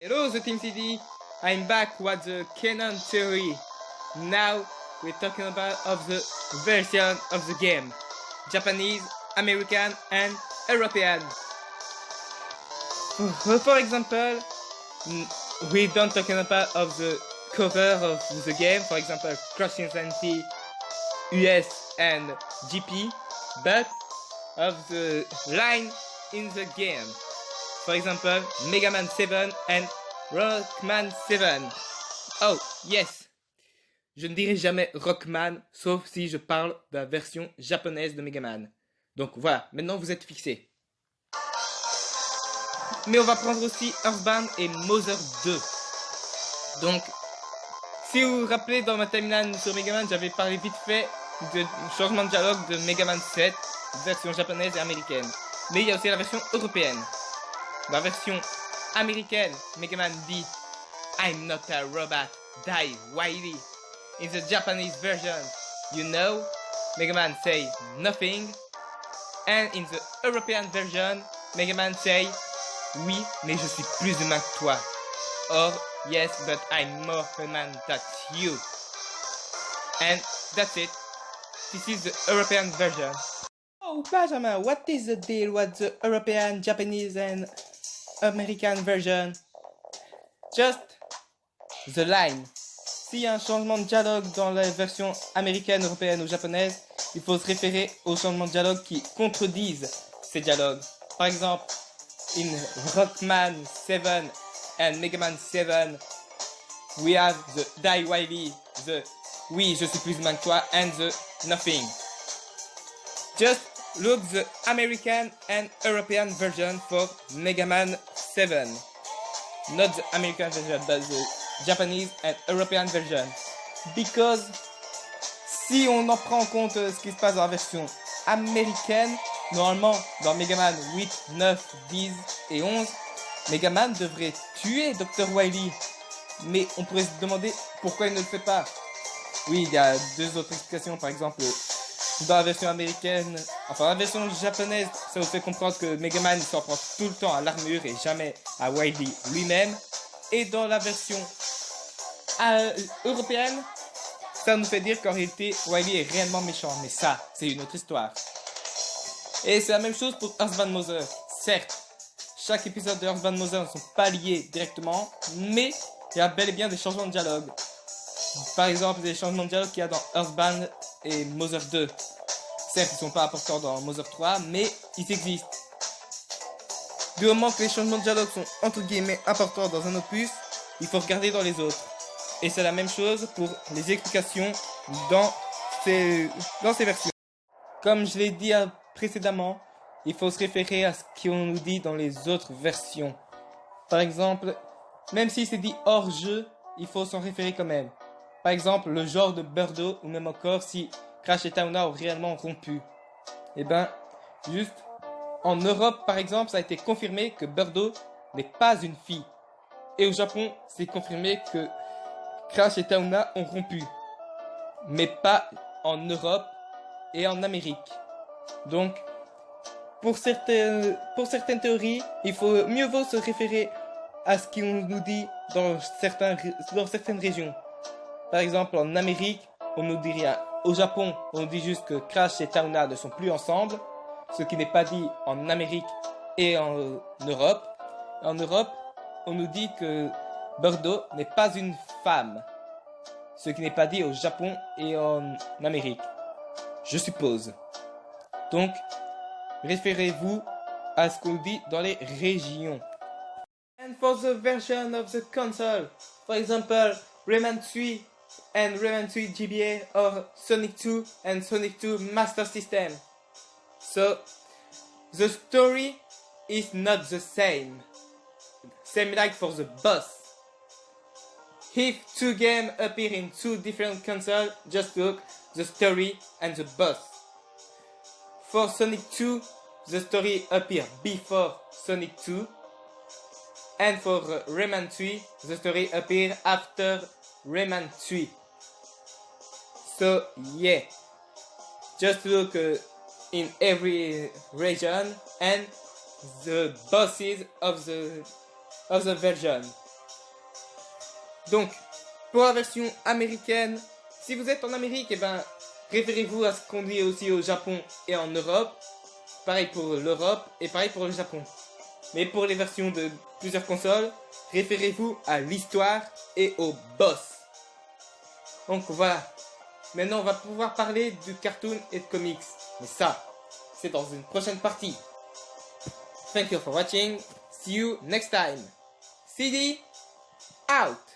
Hello, the Team CD. I'm back with the canon theory. Now we're talking about of the version of the game: Japanese, American, and European. For example, we don't talking about of the cover of the game. For example, Crash Insanity, US, and GP, but of the line in the game. For example, Mega Man 7 and Rockman 7. Oh, yes. Je ne dirai jamais Rockman, sauf si je parle de la version japonaise de Mega Man. Donc voilà, maintenant vous êtes fixés. Mais on va prendre aussi Earthbound et Mother 2. Donc, si vous vous rappelez, dans ma timeline sur Mega Man, j'avais parlé vite fait du changement de dialogue de Mega Man 7, version japonaise et américaine. Mais il y a aussi la version européenne. Dans la version américaine, Mega Man dit I'm not a robot, die Wily. In the Japanese version, you know, Mega Man say nothing. And in the European version, Mega Man say oui, mais je suis plus humain que toi. Or, yes, but I'm more human than you. And that's it. This is the European version. Oh, Benjamin, what is the deal with the European, Japanese, and American version? Just the line. S'il y a un changement de dialogue dans la version américaine, européenne ou japonaise, il faut se référer aux changements de dialogue qui contredisent ces dialogues. Par exemple, in Rockman 7 and Mega Man 7, we have the Die Wily, the oui, je suis plus humain que toi, and the nothing. Just look the American and European version for Mega Man 7. Not the American version, but the Japanese and European version. Because si on en prend en compte ce qui se passe dans la version américaine, normalement dans Mega Man 8, 9, 10 et 11, Mega Man devrait tuer Dr. Wily. Mais on pourrait se demander pourquoi il ne le fait pas. Oui, il y a deux autres explications. Par exemple, dans la version américaine, enfin la version japonaise, ça vous fait comprendre que Mega Man s'en prend tout le temps à l'armure et jamais à Wily lui-même. Et dans la version européenne, ça nous fait dire qu'en réalité, Wily est réellement méchant. Mais ça, c'est une autre histoire. Et c'est la même chose pour Earthbound Mother. Certes, chaque épisode de Earthbound Mother ne sont pas liés directement, mais il y a bel et bien des changements de dialogue. Par exemple, les changements de dialogue qu'il y a dans Earthbound et Mother 2. Certes, ils ne sont pas importants dans Mother 3, mais ils existent. Du moment que les changements de dialogue sont entre guillemets importants dans un opus, il faut regarder dans les autres. Et c'est la même chose pour les explications dans ces versions. Comme je l'ai dit précédemment, il faut se référer à ce qu'on nous dit dans les autres versions. Par exemple, même si c'est dit hors jeu, il faut s'en référer quand même. Par exemple, le genre de Birdo, ou même encore si Crash et Tauna ont réellement rompu. Eh ben, juste, en Europe par exemple, ça a été confirmé que Birdo n'est pas une fille. Et au Japon, c'est confirmé que Crash et Tauna ont rompu. Mais pas en Europe et en Amérique. Donc, pour certaines théories, mieux vaut se référer à ce qu'on nous dit dans certaines régions. Par exemple, en Amérique, on nous dit rien. Au Japon, on nous dit juste que Crash et Tauna ne sont plus ensemble, ce qui n'est pas dit en Amérique et en Europe. En Europe, on nous dit que Birdo n'est pas une femme, ce qui n'est pas dit au Japon et en Amérique, je suppose. Donc, référez-vous à ce qu'on dit dans les régions. And for the version of the console, for example, Rayman 3 and Rayman 3 GBA or Sonic 2 and Sonic 2 Master System. So, the story is not the same. Same like for the boss. If two games appear in two different consoles, just look the story and the boss. For Sonic 2, the story appears before Sonic 2. And for Rayman 3, the story appears after Rayman 3. So yeah, just look in every region and the bosses of the version. Donc, pour la version américaine, si vous êtes en Amérique, eh ben, référez-vous à ce qu'on dit aussi au Japon et en Europe. Pareil pour l'Europe et pareil pour le Japon. Mais pour les versions de plusieurs consoles, référez-vous à l'histoire et au boss. Donc voilà. Maintenant, on va pouvoir parler de cartoon et de comics. Mais ça, c'est dans une prochaine partie. Thank you for watching. See you next time. CD out.